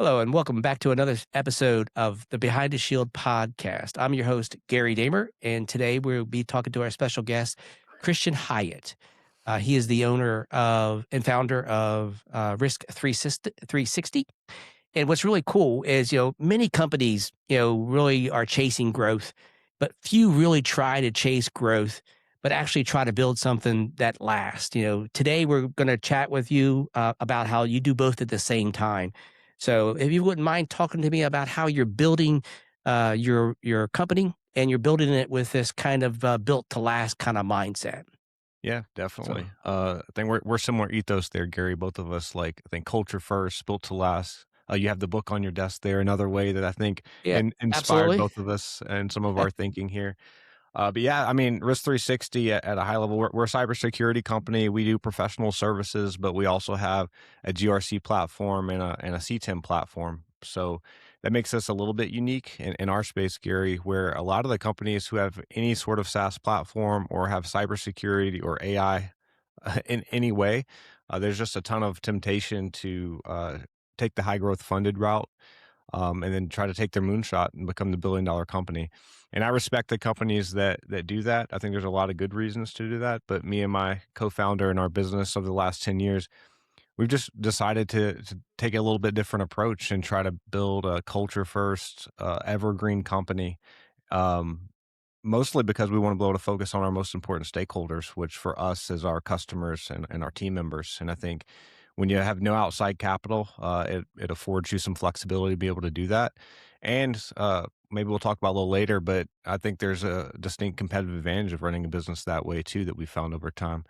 Hello, and welcome back to another episode of the Behind the Shield podcast. I'm your host, Gary Daemer, and today we'll be talking to our special guest, Christian Hyatt. He is the owner of and founder of Risk 360. And what's really cool is, many companies, really are chasing growth, but few really try to chase growth, but actually try to build something that lasts. Today we're going to chat with you about how you do both at the same time. So if you wouldn't mind talking to me about how you're building your company and you're building it with this kind of built to last kind of mindset. Yeah, So, definitely. I think we're similar ethos there, Gary. Both of us I think culture first, built to last. You have the book on your desk there. Another way that I think yeah, inspired absolutely. both of us and some of our thinking here. But yeah, I mean, Risk 360 at a high level, we're a cybersecurity company. We do professional services, but we also have a GRC platform and a C10 platform. So that makes us a little bit unique in our space, Gary, where a lot of the companies who have any sort of SaaS platform or have cybersecurity or AI in any way, there's just a ton of temptation to take the high growth funded route and then try to take their moonshot and become the billion-dollar company. And I respect the companies that do that. I think there's a lot of good reasons to do that. But me and my co-founder in our business over the last 10 years, we've just decided to take a little bit different approach and try to build a culture first, evergreen company. Um, Mostly because we want to be able to focus on our most important stakeholders, which for us is our customers and our team members. And I think when you have no outside capital, it affords you some flexibility to be able to do that. And maybe we'll talk about a little later, but I think there's a distinct competitive advantage of running a business that way too that we found over time.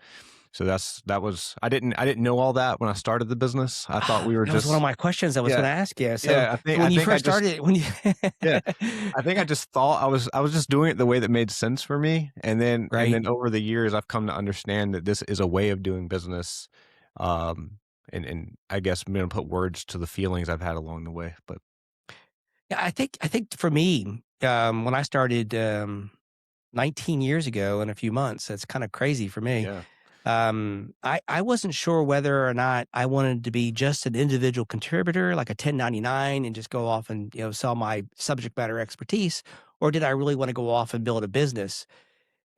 So that was I didn't know all that when I started the business. I thought we were That was one of just my questions I was yeah gonna ask you. So yeah. I so think when I you think I first just started when you yeah. I think I just thought I was just doing it the way that made sense for me, and Right. then over the years, I've come to understand that this is a way of doing business, um, and I guess I'm gonna put words to the feelings I've had along the way, but Yeah, I think for me, when I started, 19 years ago in a few months, that's kinda crazy for me. yeah, I wasn't sure whether or not I wanted to be just an individual contributor, like a 1099 and just go off and, sell my subject matter expertise, or did I really wanna go off and build a business?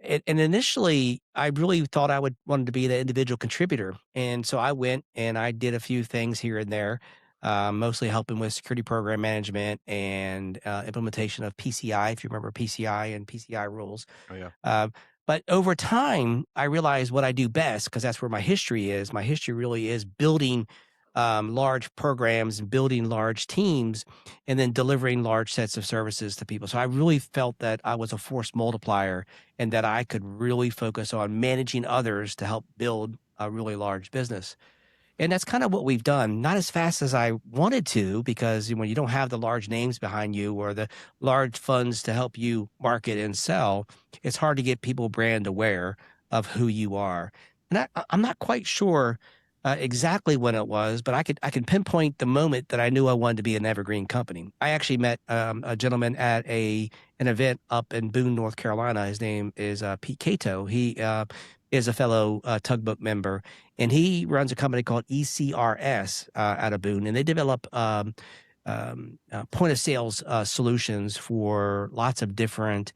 And initially, I really thought I would wanted to be the individual contributor, and so I went and I did a few things here and there, mostly helping with security program management and implementation of PCI, if you remember PCI and PCI rules. oh, yeah, But over time, I realized what I do best because that's where my history is. My history really is building large programs and building large teams and then delivering large sets of services to people. So I really felt that I was a force multiplier and that I could really focus on managing others to help build a really large business. And that's kind of what we've done, not as fast as I wanted to, because when you don't have the large names behind you or the large funds to help you market and sell, it's hard to get people brand aware of who you are. And I'm not quite sure exactly when it was, but I can pinpoint the moment that I knew I wanted to be an evergreen company. I actually met a gentleman at an event up in Boone, North Carolina. His name is Pete Cato. He is a fellow tugboat member, and he runs a company called ECRS out of Boone, and they develop point of sales solutions for lots of different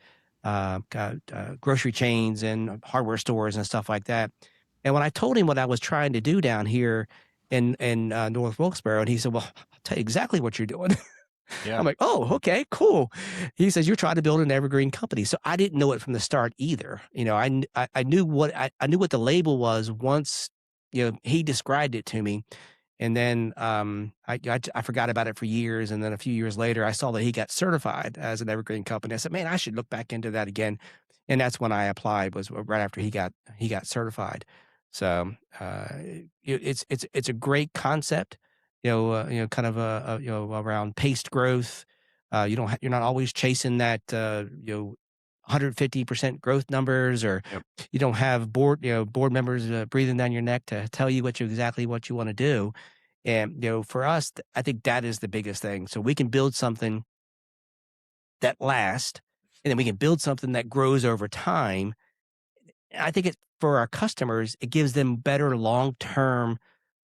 grocery chains and hardware stores and stuff like that. And when I told him what I was trying to do down here in North Wilkesboro, and he said, "Well, I'll tell you exactly what you're doing." yeah, I'm like, "Oh, okay, cool." He says, "You're trying to build an evergreen company." So I didn't know it from the start either. I knew what I knew what the label was once, he described it to me. And then, I forgot about it for years, and then a few years later, I saw that he got certified as an evergreen company. I said, "Man, I should look back into that again." And that's when I applied, was right after he got certified. So, it's a great concept, kind of, around paced growth. You're not always chasing that, 150% growth numbers, or yep, you don't have board members breathing down your neck to tell you exactly what you want to do. And for us, I think that is the biggest thing. So we can build something that lasts, and then we can build something that grows over time. I think it for our customers, it gives them better long term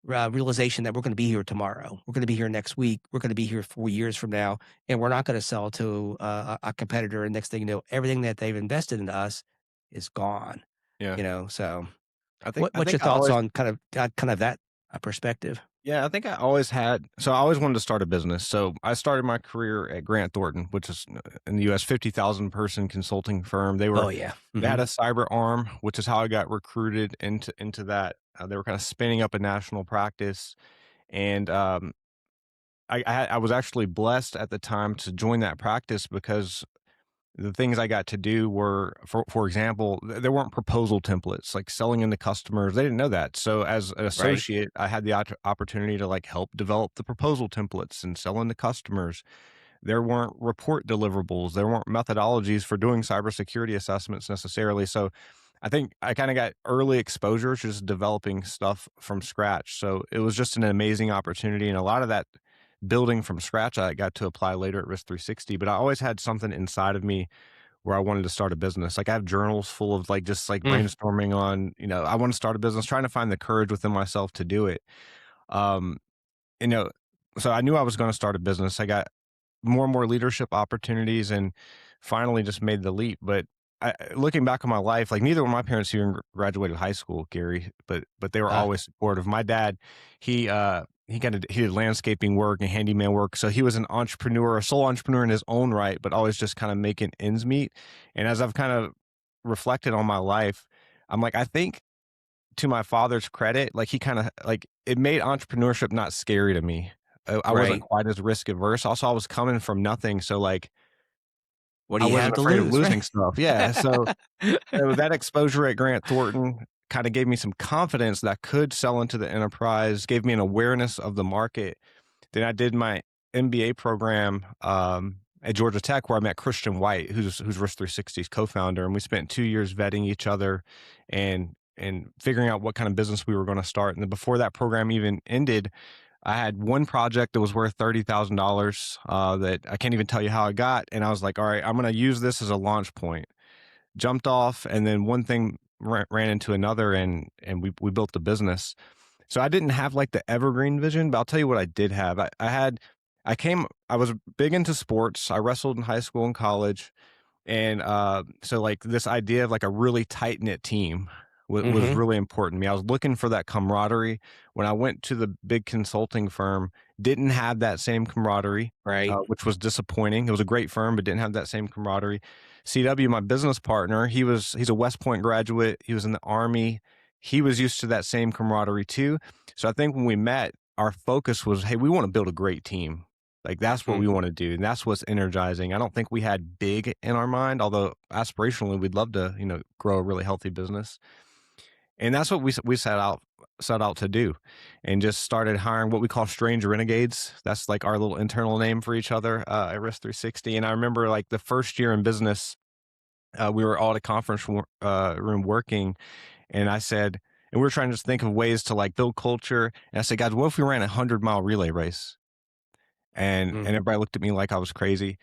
realization that we're going to be here tomorrow. We're going to be here next week. We're going to be here 4 years from now, and we're not going to sell to a competitor. And next thing you know, everything that they've invested into us is gone. Yeah. So I think I what's your think I thoughts always on kind of that perspective? Yeah, I think I always had. So I always wanted to start a business. So I started my career at Grant Thornton, which is in the U.S. 50,000 person consulting firm. Oh yeah. They had Hmm. a cyber arm, which is how I got recruited into that. They were kind of spinning up a national practice, and I was actually blessed at the time to join that practice because the things I got to do were, for example, there weren't proposal templates like selling into customers. They didn't know that. So as an Right. associate, I had the opportunity to like help develop the proposal templates and sell into customers. There weren't report deliverables. There weren't methodologies for doing cybersecurity assessments necessarily. So I think I kind of got early exposure to just developing stuff from scratch. So it was just an amazing opportunity. And a lot of that building from scratch, I got to apply later at Risk 360. But I always had something inside of me where I wanted to start a business. Like I have journals full of like just like Mm. brainstorming on, I want to start a business, trying to find the courage within myself to do it. Um, you know, so I knew I was going to start a business. I got more and more leadership opportunities and finally just made the leap. But looking back on my life, like neither of my parents even graduated high school, Gary, but they were Uh, always supportive. My dad, he did landscaping work and handyman work. So he was an entrepreneur, a sole entrepreneur in his own right, but always just kind of making ends meet. And as I've kind of reflected on my life, I'm like, I think to my father's credit, like he kind of like it made entrepreneurship not scary to me. I wasn't right. quite as risk averse. Also, I was coming from nothing, so like What do I you have wasn't to afraid of lose, right? losing stuff. Yeah, so that exposure at Grant Thornton kind of gave me some confidence that I could sell into the enterprise, gave me an awareness of the market. Then I did my MBA program at Georgia Tech, where I met Christian Hyatt, who's Risk 360's co-founder, and we spent 2 years vetting each other and figuring out what kind of business we were going to start. And then before that program even ended, I had one project that was worth $30,000 that I can't even tell you how I got, and I was like, all right, I'm going to use this as a launch point. Jumped off, and then one thing ran into another, and we built the business. So I didn't have like the evergreen vision, but I'll tell you what I did have. I was big into sports. I wrestled in high school and college. And so like this idea of like a really tight knit team was Hmm. really important to me. I was looking for that camaraderie. When I went to the big consulting firm, didn't have that same camaraderie, Right. which was disappointing. It was a great firm, but didn't have that same camaraderie. CW, my business partner, he's a West Point graduate. He was in the Army. He was used to that same camaraderie too. So I think when we met, our focus was, hey, we want to build a great team. Like that's what Mm. we want to do, and that's what's energizing. I don't think we had big in our mind, although aspirationally we'd love to, grow a really healthy business. And that's what we set out to do, and just started hiring what we call strange renegades. That's like our little internal name for each other at Risk 360. And I remember like the first year in business, we were all at a conference room working, and I said, and we were trying to just think of ways to like build culture. And I said, guys, what if we ran a 100-mile relay race? And Mm. everybody looked at me like I was crazy.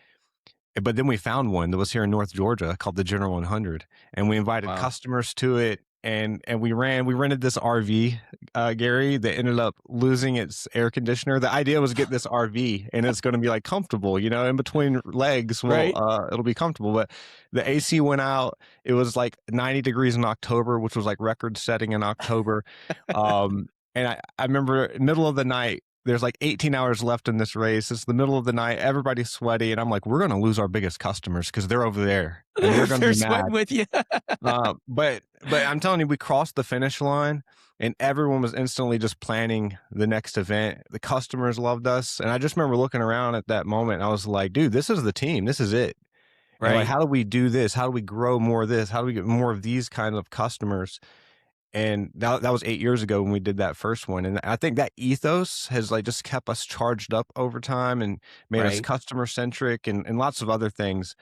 But then we found one that was here in North Georgia called the General 100, and we invited Wow. customers to it. And we rented this RV, Gary, that ended up losing its air conditioner. The idea was get this RV and it's going to be like comfortable, in between legs. Well, Right. it'll be comfortable, but the AC went out. It was like 90 degrees in October, which was like record setting in October. And I remember middle of the night, there's like 18 hours left in this race. It's the middle of the night. Everybody's sweaty. And I'm like, we're going to lose our biggest customers because they're over there and they're going to They're be mad. sweating with you. But I'm telling you, we crossed the finish line and everyone was instantly just planning the next event. The customers loved us. And I just remember looking around at that moment. I was like, dude, this is the team. This is it. And like, Right. how do we do this? How do we grow more of this? How do we get more of these kind of customers? And that was 8 years ago when we did that first one. And I think that ethos has like just kept us charged up over time and made us Right. customer centric and lots of other things.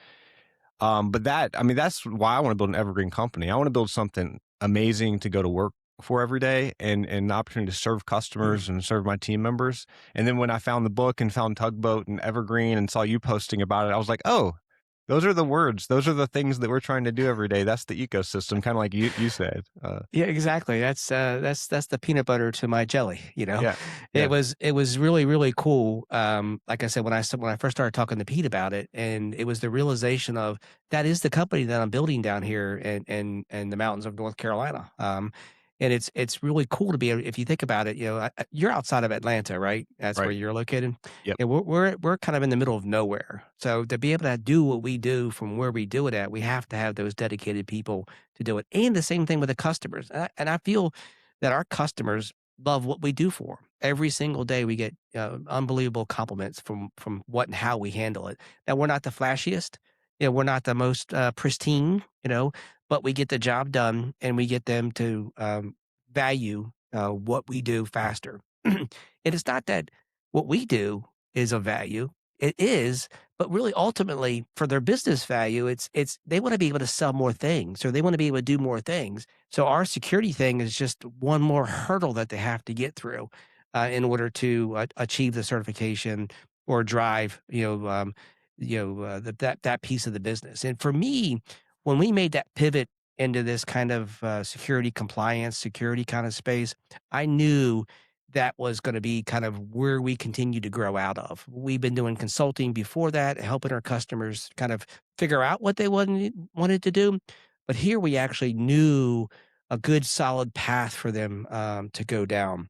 But I mean, that's why I want to build an evergreen company. I want to build something amazing to go to work for every day and the opportunity to serve customers and serve my team members. And then when I found the book and found Tugboat and Evergreen and saw you posting about it, I was like, oh, Those are the words. Those are the things that we're trying to do every day. That's the ecosystem, kind of like you said. Yeah, exactly. That's the peanut butter to my jelly, you know? Yeah, yeah, It was really, really cool. Like I said, when I first started talking to Pete about it, and it was the realization of that is the company that I'm building down here in the mountains of North Carolina. And it's really cool to be able, if you think about it, you know, you're outside of Atlanta, right? That's where right. you're located. Yep. Yeah, we're kind of in the middle of nowhere. So to be able to do what we do from where we do it at, we have to have those dedicated people to do it. And the same thing with the customers. And I feel that our customers love what we do for 'em. Every single day we get unbelievable compliments from what and how we handle it. Now we're not the flashiest, you know, we're not the most pristine, you know, but we get the job done and we get them to value what we do faster. And it's not that what we do is of value. It is, but really ultimately for their business value, it's they wanna be able to sell more things or they wanna be able to do more things. So our security thing is just one more hurdle that they have to get through, in order to achieve the certification or drive, that piece of the business. And for me, when we made that pivot into this kind of, security compliance, security kind of space, I knew that was gonna be kind of where we continue to grow out of. We've been doing consulting before that, helping our customers kind of figure out what they wanted to do, but here we actually knew a good solid path for them, to go down.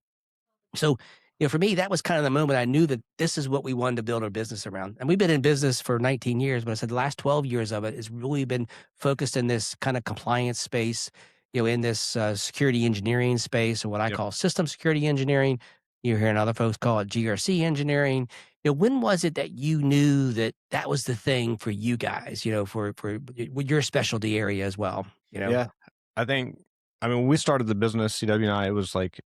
So, you know, for me, that was kind of the moment I knew that this is what we wanted to build our business around. And we've been in business for 19 years, but I said the last 12 years of it has really been focused in this kind of compliance space, you know, in this security engineering space, or what I Yep. call system security engineering. You're hearing other folks call it GRC engineering. You know, when was it that you knew that that was the thing for you guys? You know, for your specialty area as well. You know. Yeah. I think, I mean, when we started the business, CW and I, it was like,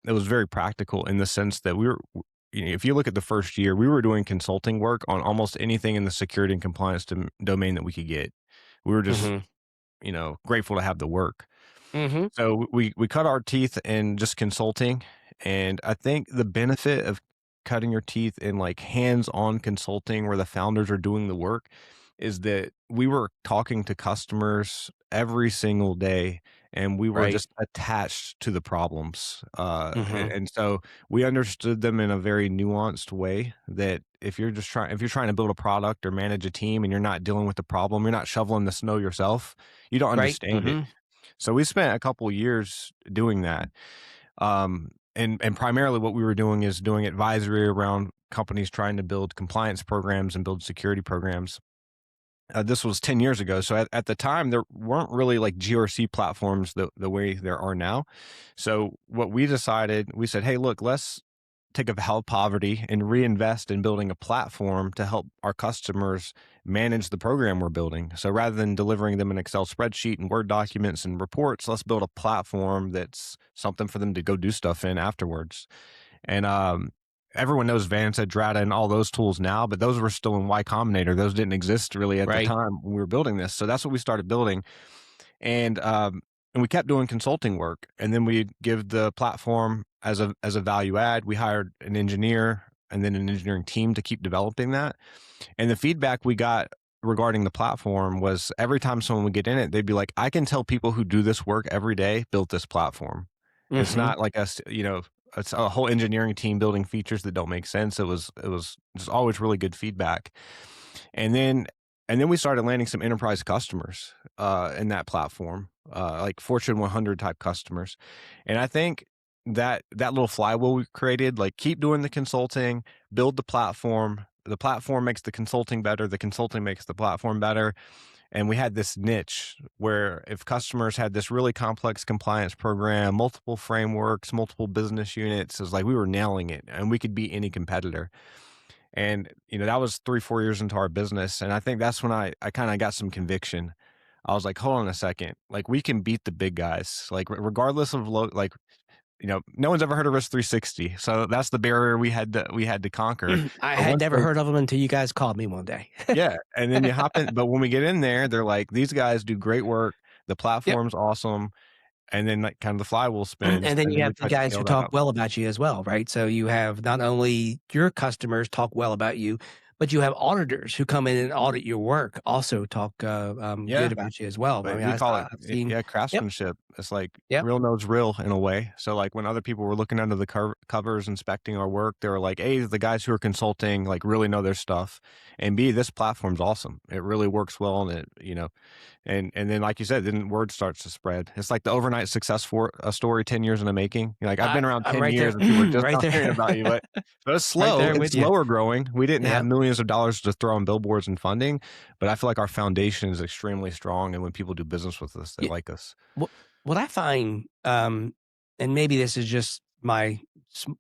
it was very practical in the sense that if you look at the first year, we were doing consulting work on almost anything in the security and compliance domain that we could get. We were just, Hmm. grateful to have the work. Hmm. So we cut our teeth in just consulting, and I think the benefit of cutting your teeth in like hands-on consulting where the founders are doing the work is that we were talking to customers every single day and we were Right. just attached to the problems. And, Hmm. and so we understood them in a very nuanced way that if you're trying to build a product or manage a team and you're not dealing with the problem, you're not shoveling the snow yourself, you don't Right. understand it. Hmm. So we spent a couple years doing that. And primarily what we were doing is doing advisory around companies trying to build compliance programs and build security programs. This was 10 years ago. So at the time, there weren't really like GRC platforms the way there are now. So what we decided, we said, hey, look, let's take a vow of poverty and reinvest in building a platform to help our customers manage the program we're building. So rather than delivering them an Excel spreadsheet and Word documents and reports, let's build a platform that's something for them to go do stuff in afterwards. And everyone knows Vantage, Drata, and all those tools now, but those were still in Y Combinator. Those didn't exist really at the Right. time when we were building this. So that's what we started building. And and we kept doing consulting work, and then we give the platform as a value add. We hired an engineer and then an engineering team to keep developing that. And the feedback we got regarding the platform was every time someone would get in it, they'd be like, I can tell people who do this work every day built this platform. It's Mhm. not like us, it's a whole engineering team building features that don't make sense. It was just always really good feedback. And then we started landing some enterprise customers in that platform, like Fortune 100 type customers. And I think that little flywheel we created, like keep doing the consulting, build the platform. The platform makes the consulting better. The consulting makes the platform better. And we had this niche where if customers had this really complex compliance program, multiple frameworks, multiple business units, it was like we were nailing it and we could beat any competitor. And, that was 3, 4 years into our business. And I think that's when I kind of got some conviction. I was like, hold on a second. Like we can beat the big guys. Like regardless of no one's ever heard of Risk 360. So that's the barrier we had to conquer. I But had once never they heard of them until you guys called me one day. yeah, and then you hop in, but when we get in there, they're like, these guys do great work. The Yep. platform's awesome. And then like kind of the flywheel spins, And then and you then we have the try to guys scale who that talk up. well about you as well, right? So you have not only your customers talk well about you, But you have auditors who come in and audit your work, also talk good Yeah. about you as well. I But mean, we call it, I've seen. yeah, Yep. craftsmanship. It's like Yep. real knows real in a way. So like when other people were looking under the covers, inspecting our work, they were like, "Hey, the guys who are consulting like really know their stuff." And B, this platform's awesome. It really works well, and and then like you said, then word starts to spread. It's like the overnight success for a story 10 years in the making. Like I've been around I'm 10 right there, years and people are just right now hearing about you, there, but it's right slow. there It's with you. slower growing. We didn't have Yep. millions of dollars to throw on billboards and funding, but I feel like our foundation is extremely strong. And when people do business with us, they Yeah. like us. What what I find, and maybe this is just my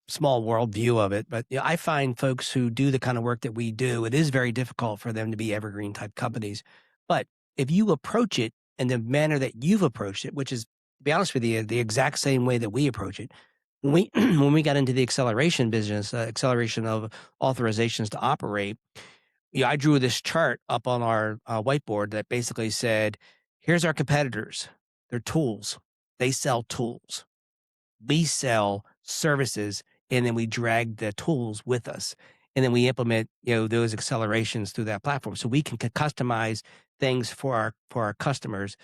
small world view of it, but I find folks who do the kind of work that we do, it is very difficult for them to be evergreen type companies. But if you approach it in the manner that you've approached it, which is, to be honest with you, the exact same way that we approach it. When we when we got into the acceleration business, acceleration of authorizations to operate, I drew this chart up on our whiteboard that basically said, here's our competitors. They're tools. They sell tools. We sell services, and then we drag the tools with us. And then we implement, those accelerations through that platform. So we can customize things for our customers,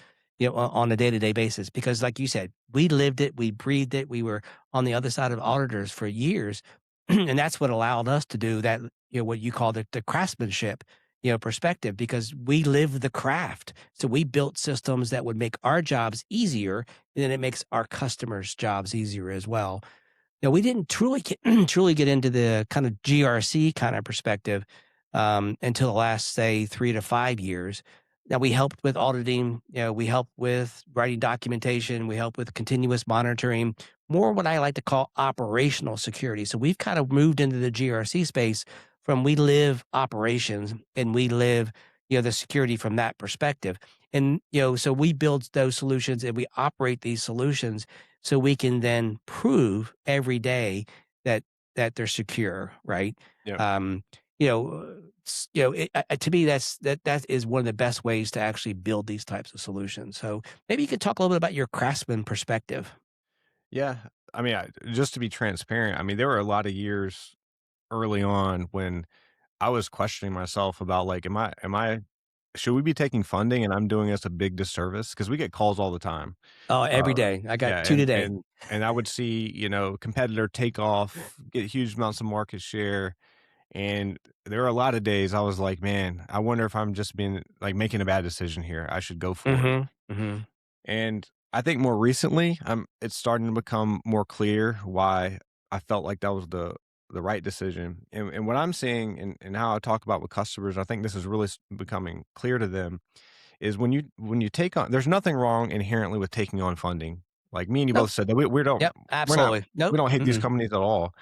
on a day-to-day basis. Because like you said, we lived it, we breathed it, we were on the other side of auditors for years. And that's what allowed us to do that, what you call the craftsmanship, perspective, because we live the craft. So we built systems that would make our jobs easier, and then it makes our customers' jobs easier as well. Now, we didn't truly get, truly get into the kind of GRC kind of perspective until the last, say, 3 to 5 years. Now, we helped with auditing, we helped with writing documentation, we helped with continuous monitoring, more what I like to call operational security. So we've kind of moved into the GRC space from we live operations and we live, the security from that perspective. And, so we build those solutions and we operate these solutions so we can then prove every day that they're secure, right? Yeah. Um, to me, that is one of the best ways to actually build these types of solutions. So maybe you could talk a little bit about your craftsman perspective. Yeah. I mean, just to be transparent, I mean, there were a lot of years early on when I was questioning myself about like, should we be taking funding and I'm doing us a big disservice? Because we get calls all the time. Oh, Uh, every day. I got yeah, two today. and I would see, competitor take off, get huge amounts of market share, and there were a lot of days I was like, "Man, I wonder if I'm just being like making a bad decision here. I should go for it." Mhm, mhm. And I think more recently, it's starting to become more clear why I felt like that was the right decision. And what I'm seeing and how I talk about with customers, I think this is really becoming clear to them is when you take on there's nothing wrong inherently with taking on funding. Like me and you Nope. both said that we don't Yep, we're not absolutely. Nope. we don't hate these Mm-mm. companies at all.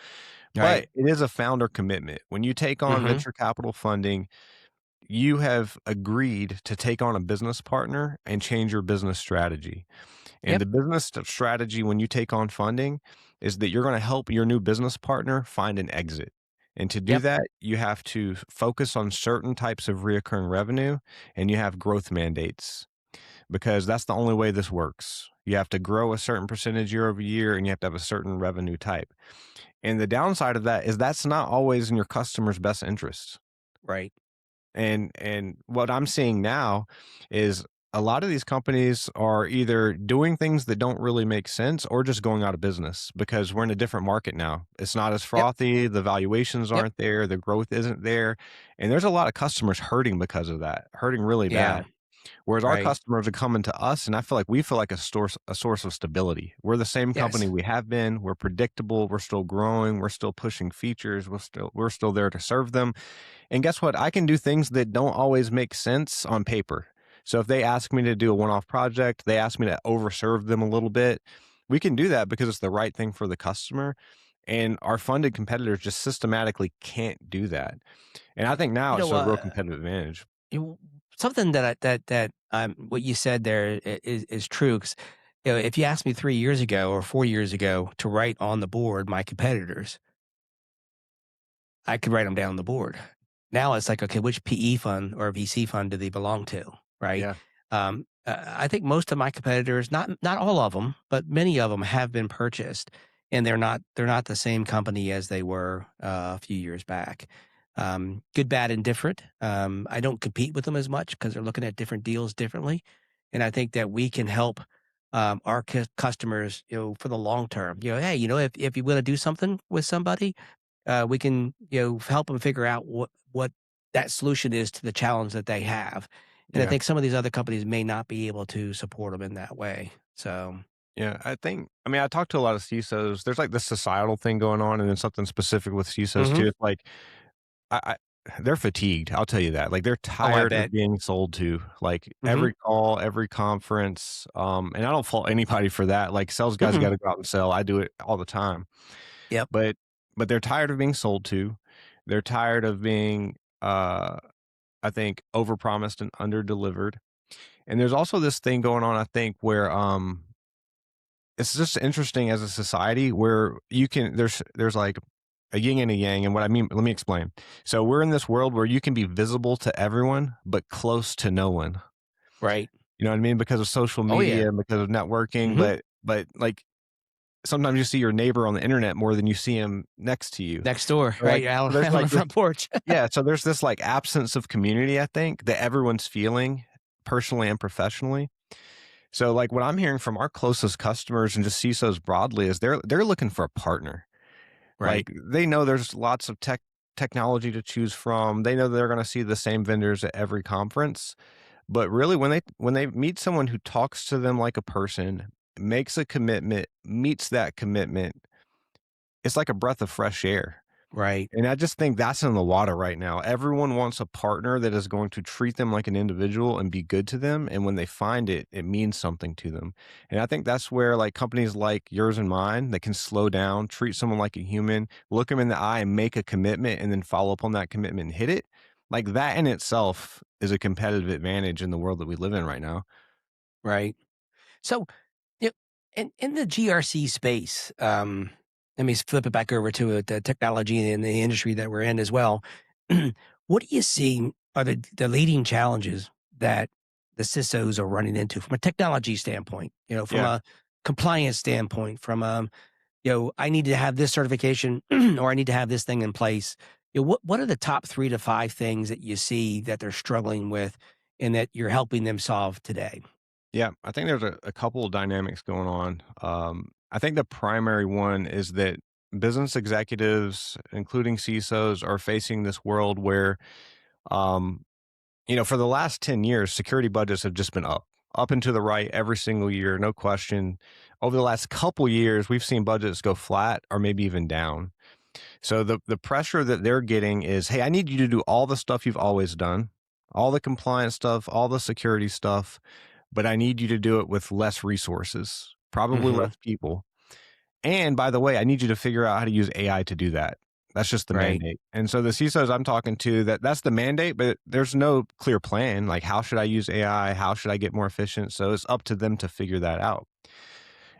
But Right. it is a founder commitment. When you take on Mhm. venture capital funding, you have agreed to take on a business partner and change your business strategy. And Yep, the business strategy when you take on funding is that you're going to help your new business partner find an exit. And to do yep, that, you have to focus on certain types of reoccurring revenue and you have growth mandates because that's the only way this works. You have to grow a certain percentage year over year and you have to have a certain revenue type. And the downside of that is that's not always in your customer's best interest. right. And what I'm seeing now is a lot of these companies are either doing things that don't really make sense or just going out of business because we're in a different market now. It's not as Yep, frothy, the valuations yep. aren't there, the growth isn't there, and there's a lot of customers hurting because of that, hurting really Yeah, bad. Whereas our right. customers are coming to us, and I feel like we feel like a source of stability. We're the same company Yes. we have been. We're predictable. We're still growing. We're still pushing features. We're still there to serve them. And guess what? I can do things that don't always make sense on paper. So if they ask me to do a one-off project, they ask me to overserve them a little bit. We can do that because it's the right thing for the customer. And our funded competitors just systematically can't do that. And I think now You it's know, a real competitive advantage. you something what you said there is true 'cause, if you asked me 3 years ago or 4 years ago to write on the board my competitors, I could write them down on the board. Now it's like, okay, which PE fund or VC fund do they belong to, right? Yeah. I think most of my competitors, not all of them, but many of them have been purchased, and they're not the same company as they were a few years back. good, bad, and different. I don't compete with them as much because they're looking at different deals differently, and I think that we can help our customers, for the long term. Hey, if you want to do something with somebody, we can help them figure out what that solution is to the challenge that they have. And I Yeah. think some of these other companies may not be able to support them in that way. So, Yeah, I mean, I talked to a lot of CISOs. There's like this societal thing going on, and then something specific with CISOs hmm too. It's like I they're fatigued. I'll tell you that. Like they're oh, I tired of bet. being sold to. Like hmm every call, every conference. And I don't fault anybody for that. Like sales guys got mm to go out and sell. I do it all the time. Yep. But they're tired of being sold to. They're tired of being, I think, overpromised and underdelivered. And there's also this thing going on, I think, where it's just interesting as a society where you can there's like a yin and a yang. And what I mean, let me explain. So we're in this world where you can be visible to everyone but close to no one. Right. You know what I mean? Because of social Oh yeah. media and because of networking. hmm But like sometimes you see your neighbor on the internet more than you see him next to you. Next door, So like right? so Out, there's out on like the this front porch. yeah, so there's this like absence of community, I think, that everyone's feeling personally and professionally. So like what I'm hearing from our closest customers and just CISOs broadly is they're looking for a partner. right. Like, they know there's lots of technology to choose from. They know they're gonna see the same vendors at every conference, but really when they meet someone who talks to them like a person, makes a commitment, meets that commitment, it's like a breath of fresh air. Right. And I just think that's in the water right now. Everyone wants a partner that is going to treat them like an individual and be good to them, and when they find it, it means something to them. And I think that's where, like, companies like yours and mine that can slow down, treat someone like a human, look them in the eye and make a commitment and then follow up on that commitment and hit it, like, that in itself is a competitive advantage in the world that we live in right now. Right. So, you in the GRC space, let me flip it back over to the technology and the industry that we're in as well. What do you see are the leading challenges that the CISOs are running into from a technology standpoint? From Yeah. a compliance standpoint, from I need to have this certification or I need to have this thing in place. What are the top 3 to 5 things that you see that they're struggling with and that you're helping them solve today? Yeah, I think there's a couple of dynamics going on. I think the primary one is that business executives, including CISOs, are facing this world where, um, for the last 10 years, security budgets have just been up and to the right every single year, no question. Over the last couple years, we've seen budgets go flat or maybe even down. So the pressure that they're getting is, hey, I need you to do all the stuff you've always done, all the compliance stuff, all the security stuff, but I need you to do it with less resources, probably hmm less people. And by the way, I need you to figure out how to use AI to do that. That's just the Right. mandate. And so the CISOs I'm talking to, that's the mandate, but there's no clear plan. Like, how should I use AI? How should I get more efficient? So it's up to them to figure that out.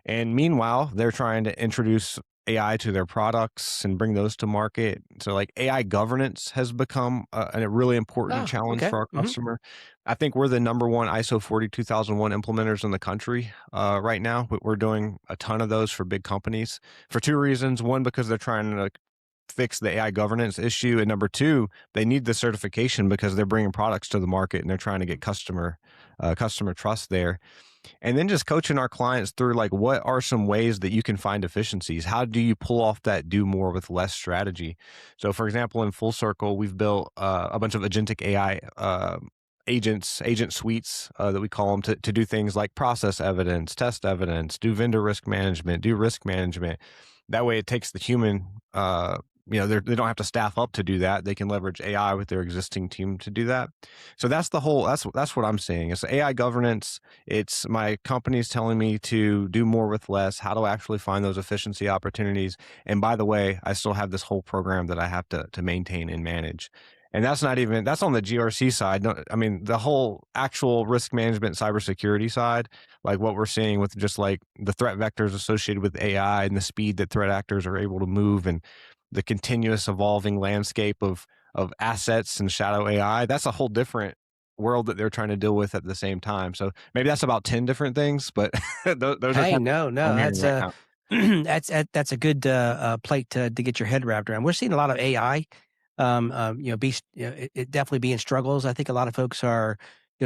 And meanwhile, they're trying to introduce AI to their products and bring those to market. So, like, AI governance has become a really important Oh, challenge okay. for our hmm customer. I think we're the number one ISO 42001 implementers in the country right now. We're doing a ton of those for big companies for two reasons. One, because they're trying to fix the AI governance issue, and number two, they need the certification because they're bringing products to the market and they're trying to get customer trust there. And then just coaching our clients through, like, what are some ways that you can find efficiencies? How do you pull off that do more with less strategy? So, for example, in Full Circle, we've built a bunch of agentic AI agent suites that we call them to do things like process evidence, test evidence, do vendor risk management, do risk management. That way, it takes the human. They don't have to staff up to do that. They can leverage AI with their existing team to do that. So that's the whole. That's what I'm saying. It's AI governance. It's my company's telling me to do more with less, how to actually find those efficiency opportunities. And by the way, I still have this whole program that I have to maintain and manage. And that's on the GRC side. No, I mean, the whole actual risk management, cybersecurity side, like what we're seeing with just like the threat vectors associated with AI and the speed that threat actors are able to move and the continuous evolving landscape of assets and shadow AI. That's a whole different world that they're trying to deal with at the same time. So maybe that's about 10 different things, but those are Hey, kind no, of what no, I'm hearing that's right now. that's a good plate to get your head wrapped around. We're seeing a lot of AI it definitely be in struggles. I think a lot of folks are,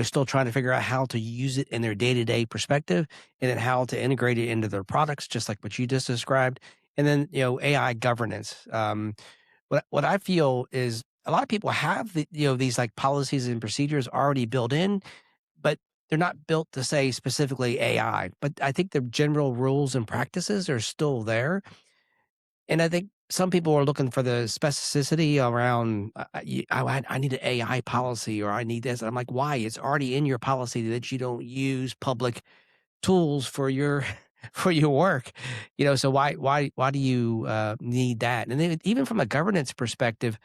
still trying to figure out how to use it in their day-to-day perspective, and then how to integrate it into their products, just like what you just described. And then, AI governance. What I feel is a lot of people have these like policies and procedures already built in, but they're not built to say specifically AI. But I think the general rules and practices are still there. And I think some people are looking for the specificity around, I need an AI policy, or I need this. And I'm like, why? It's already in your policy that you don't use public tools for your for your work. So why do you need that? And then even from a governance perspective,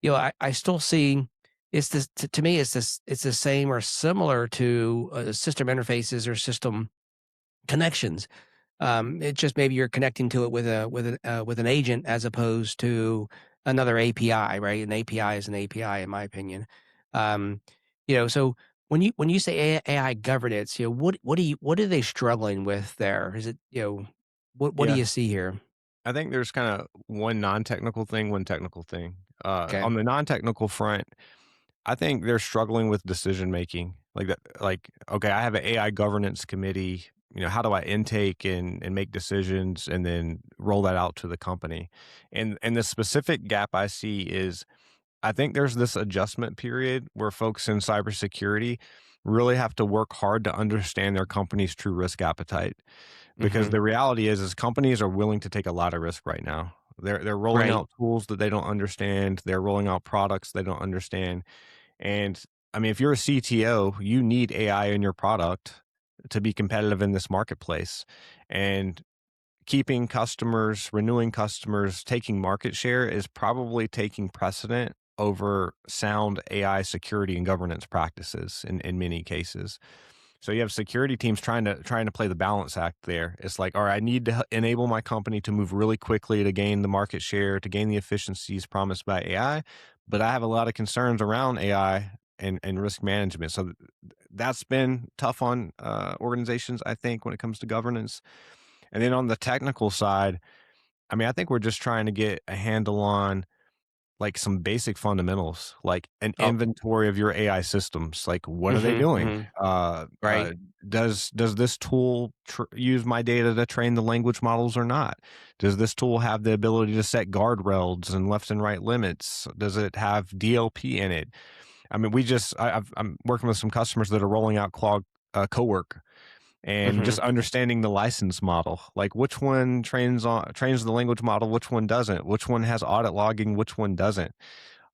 I still see it's this to me. It's the same or similar to system interfaces or system connections. It's just maybe you're connecting to it with an agent as opposed to another API, right? An API is an API, in my opinion. Um, so when you say AI governance, what are they struggling with there? Is it what do Yeah. you see here? I think there's kind of one non-technical thing, one technical thing. Okay. On the non-technical front, I think they're struggling with decision making. Like that, like, okay, I have an AI governance committee. How do I intake and make decisions and then roll that out to the company? And the specific gap I see is I think there's this adjustment period where folks in cybersecurity really have to work hard to understand their company's true risk appetite. Because Hmm. the reality is companies are willing to take a lot of risk right now. They're rolling Right. out tools that they don't understand. They're rolling out products they don't understand. And I mean, if you're a CTO, you need AI in your product to be competitive in this marketplace. And keeping customers, renewing customers, taking market share is probably taking precedent over sound AI security and governance practices in many cases. So you have security teams trying to play the balance act there. It's like, all right, I need to enable my company to move really quickly to gain the market share, to gain the efficiencies promised by AI, but I have a lot of concerns around AI and risk management. So that's been tough on organizations, I think, when it comes to governance. And then on the technical side, I mean, I think we're just trying to get a handle on like some basic fundamentals, like an Oh. inventory of your AI systems. Like, what are they Hmm. doing? Hmm. Right. Does this tool use my data to train the language models or not? Does this tool have the ability to set guardrails and left and right limits? Does it have DLP in it? I mean, I'm working with some customers that are rolling out Claude Cowork and Hmm. just understanding the license model, like which one trains the language model, which one doesn't, which one has audit logging, which one doesn't.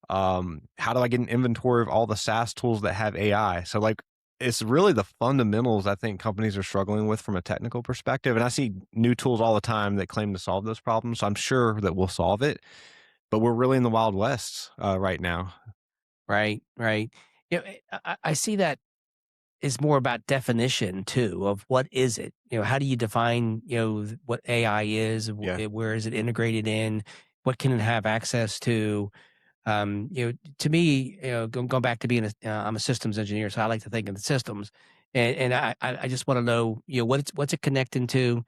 How do I get an inventory of all the SaaS tools that have AI? So like it's really the fundamentals I think companies are struggling with from a technical perspective. And I see new tools all the time that claim to solve those problems. So I'm sure that we'll solve it, but we're really in the Wild West right now. Right. Right. I see that is more about definition too of what is it? How do you define, what AI is? Yeah. Where is it integrated in? What can it have access to? To me, going back to being I'm a systems engineer, so I like to think in the systems, and I just want to know, what's it connecting to?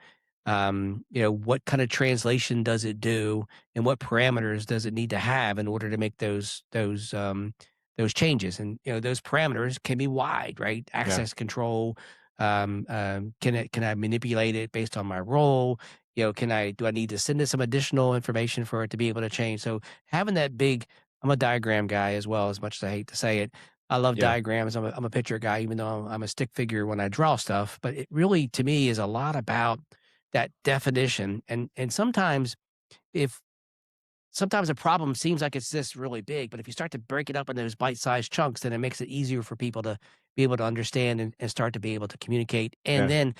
What kind of translation does it do, and what parameters does it need to have in order to make those changes? And those parameters can be wide, right? Yeah. Access control. Can I manipulate it based on my role? Do I need to send it some additional information for it to be able to change? So having that big I'm a diagram guy as well, as much as I hate to say it. I love Yeah. diagrams. I'm a picture guy, even though I'm a stick figure when I draw stuff. But it really, to me, is a lot about that definition. And if sometimes a problem seems like it's this really big, but if you start to break it up into those bite-sized chunks, then it makes it easier for people to be able to understand and start to be able to communicate. And Yeah. then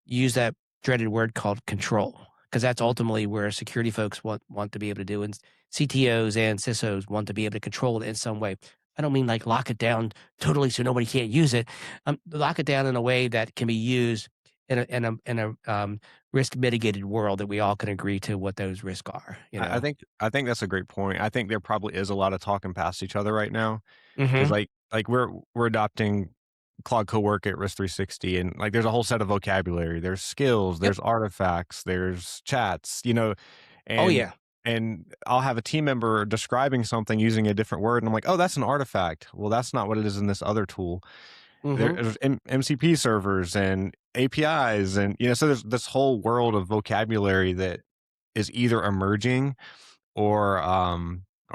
use that dreaded word called control, because that's ultimately where security folks want to be able to do, and CTOs and CISOs want to be able to control it in some way. I don't mean like lock it down totally so nobody can't use it. Lock it down in a way that can be used in a risk mitigated world that we all can agree to what those risks are. I think that's a great point. I think there probably is a lot of talking past each other right now because Hmm. like we're adopting Claude Cowork at Risk 360, and like there's a whole set of vocabulary. There's skills, Yep. there's artifacts, there's chats, Oh and yeah. and I'll have a team member describing something using a different word, and I'm like, "Oh, that's an artifact." Well, that's not what it is in this other tool. Mhm. There's MCP servers and APIs, and so there's this whole world of vocabulary that is either emerging, or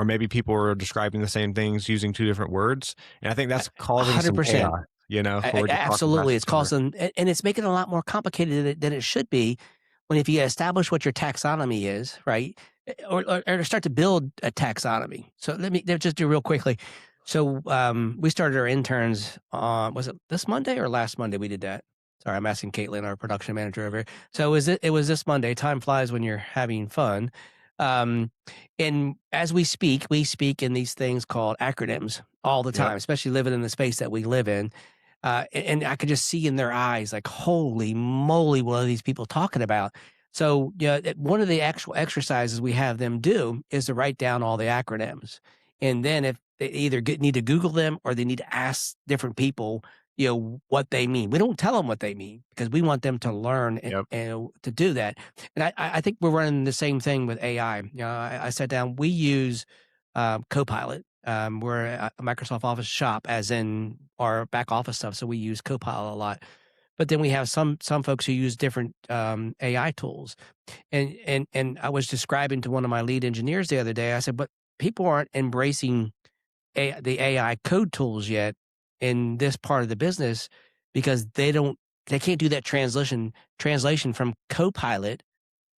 maybe people are describing the same things using two different words, and I think A that's causing some 100%. chaos. When we're just talking Absolutely, fast it's over. causing and it's making it a lot more complicated than it should be when if you establish what your taxonomy is, right? Or start to build a taxonomy. So let me just do real quickly. So, we started our interns on was it this Monday or last Monday we did that? Sorry, I'm asking Caitlin, our production manager over here. So, it was this Monday. Time flies when you're having fun. Um, and as we speak in these things called acronyms all the Yep. time, especially living in the space that we live in. And I could just see in their eyes, like, holy moly, what are these people talking about? So, yeah, one of the actual exercises we have them do is to write down all the acronyms. And then if they either need to Google them or they need to ask different people, what they mean. We don't tell them what they mean because we want them to learn Yep. and to do that. And I think we're running the same thing with AI. I sat down, we use Copilot. We're a Microsoft Office shop, as in our back office stuff, so we use Copilot a lot. But then we have some folks who use different AI tools. And I was describing to one of my lead engineers the other day. I said, but people aren't embracing the AI code tools yet in this part of the business because they can't do that translation from Copilot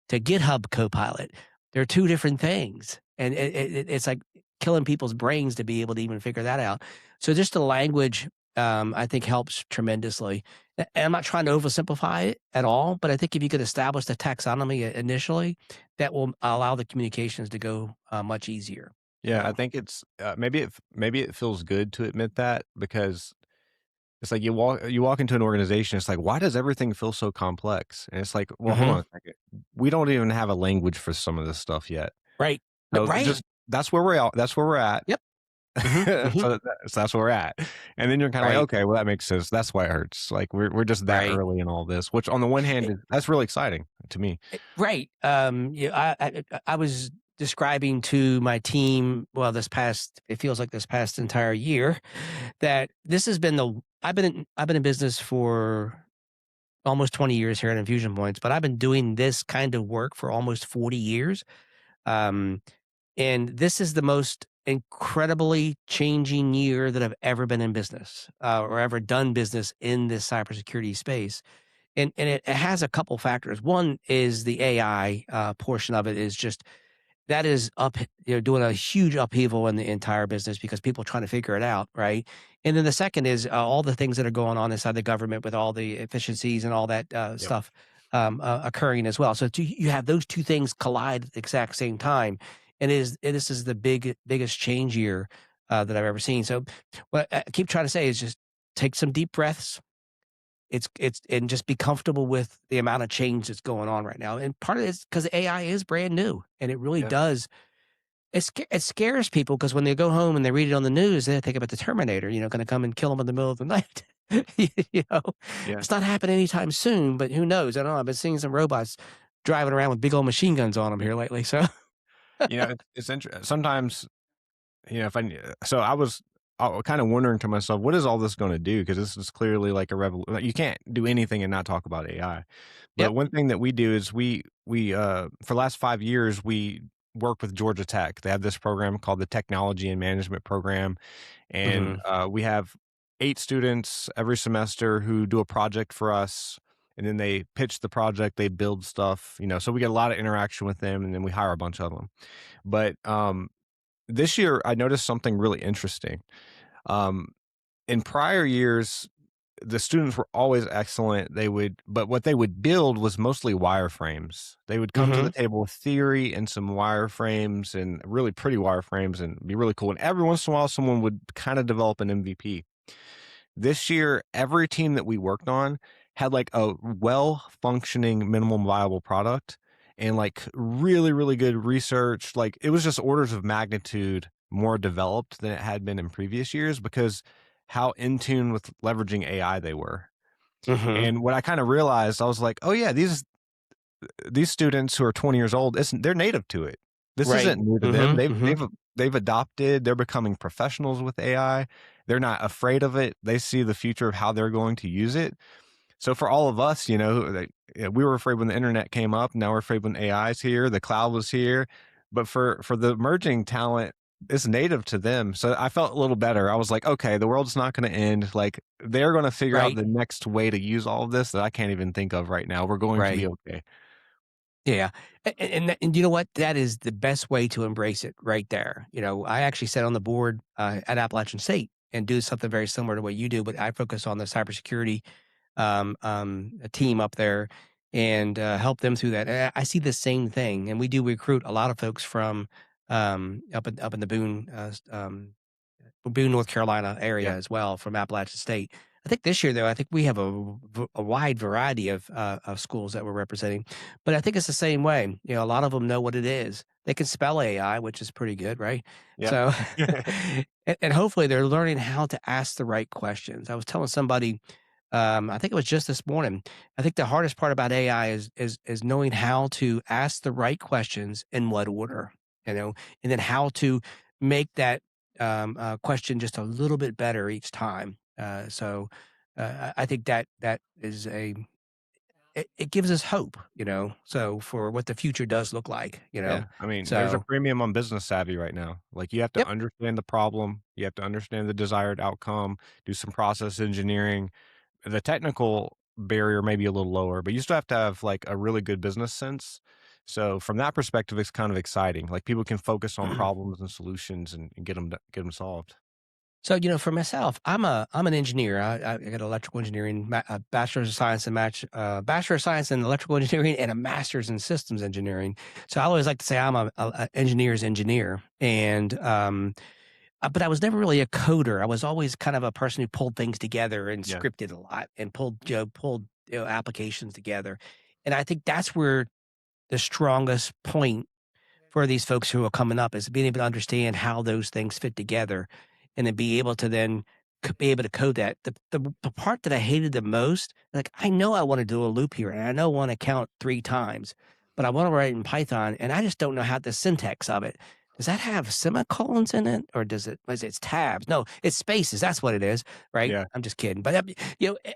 to GitHub Copilot. They're two different things, and it's like killing people's brains to be able to even figure that out. So just the language, I think helps tremendously. And I'm not trying to oversimplify it at all, but I think if you could establish the taxonomy initially, that will allow the communications to go much easier. Yeah, I So, think it's maybe it feels good to admit that, because it's like you walk into an organization, it's like, "Why does everything feel so complex?" And it's like, "Well, hold on mhm. a second. We don't even have a language for some of this stuff yet." Right, So right. just that's where we're at. Yep. Hmm, hmm. So that's where we're at. And then you're kinda like, Right, "Okay, well, that makes sense. That's why it hurts." Like, we're just that right. early in all this, which on the one hand that's really exciting to me. Right. Yeah, I was describing to my team, well, it feels like this past entire year, that this has been I've been in business for almost 20 years here at Infusion Points, but I've been doing this kind of work for almost 40 years. Um, and this is the most incredibly changing year that I've ever been in business, or ever done business in this cybersecurity space. And it has a couple factors. One is the AI portion of it is just that is doing a huge upheaval in the entire business because people are trying to figure it out, right? And then the second is all the things that are going on inside the government with all the efficiencies and all that Yep. stuff occurring as well. So you have those two things collide at the exact same time, and this is the biggest change year that I've ever seen. So what I keep trying to say is just take some deep breaths, it's and just be comfortable with the amount of change that's going on right now, and part of it is because AI is brand new, and it really Yeah. does it scares people because when they go home and they read it on the news, they think about the Terminator, gonna come and kill them in the middle of the night. You know? Yeah. It's not happening anytime soon, but who knows? I don't know, I've been seeing some robots driving around with big old machine guns on them here lately, so It's sometimes, if so I was kind of wondering to myself, what is all this going to do? Because this is clearly like a revolution. Like, you can't do anything and not talk about AI. But Yep. one thing that we do is we for the last 5 years we work with Georgia Tech. They have this program called the Technology and Management Program, and Mhm. we have 8 students every semester who do a project for us. And then they pitch the project, they build stuff, so we get a lot of interaction with them, and then we hire a bunch of them. But this year, I noticed something really interesting. Um, in prior years, the students were always excellent. But what they would build was mostly wireframes. They would come to the Mhm. table with theory and some wireframes, and really pretty wireframes, and be really cool. And every once in a while, someone would kind of develop an MVP. This year, every team that we worked on had like a well functioning minimum viable product, and like really, really good research. Like, it was just orders of magnitude more developed than it had been in previous years, because how in tune with leveraging AI they were. Mhm. And what I kind of realized, I was like, oh yeah, these students who are 20 years old, they're native to it. This Right. isn't new to them. Mhm, mhm. They've adopted, they're becoming professionals with AI. They're not afraid of it. They see the future of how they're going to use it. So for all of us, we were afraid when the internet came up. Now we're afraid when AI is here, the cloud was here. But for the emerging talent, it's native to them. So I felt a little better. I was like, okay, the world's not going to end. Like they're going to figure out Right, the next way to use all of this that I can't even think of right now. We're going to be right. okay. Yeah, and you know what? That is the best way to embrace it right there. I actually sat on the board, at Appalachian State and do something very similar to what you do, but I focus on the cybersecurity, a team up there and, help them through that. And I see the same thing, and we do recruit a lot of folks from, up in the Boone, North Carolina area Yeah. as well from Appalachian State. I think this year, though, I think we have a wide variety of schools that we're representing, but I think it's the same way. A lot of them know what it is. They can spell AI, which is pretty good, right? Yeah. So, and hopefully they're learning how to ask the right questions. I was telling somebody, I think it was just this morning. I think the hardest part about AI is knowing how to ask the right questions in what order, and then how to make that question just a little bit better each time. I think that is it gives us hope, so for what the future does look like. Yeah, I mean, there's a So, premium on business savvy right now. Like, you have to yep. understand the problem, you have to understand the desired outcome, do some process engineering. The technical barrier may be a little lower, but you still have to have, like, a really good business sense. So, from that perspective, it's kind of exciting. Like, people can focus on problems and solutions and get them solved. So, for myself, I'm an engineer. I got electrical engineering, a bachelor's of science and bachelor of science in electrical engineering, and a master's in systems engineering. So I always like to say I'm a engineer's engineer, and but I was never really a coder. I was always kind of a person who pulled things together and Yeah, scripted a lot and pulled applications together. And I think that's where the strongest point for these folks who are coming up is being able to understand how those things fit together and then be able to then be able to code that. The part that I hated the most, like I know I want to do a loop here and I know I want to count 3 times, but I want to write in Python and I just don't know how the syntax of it. Does that have semicolons in it or does it, what is it, it's tabs? No, it's spaces. That's what it is, right? yeah, I'm just kidding. But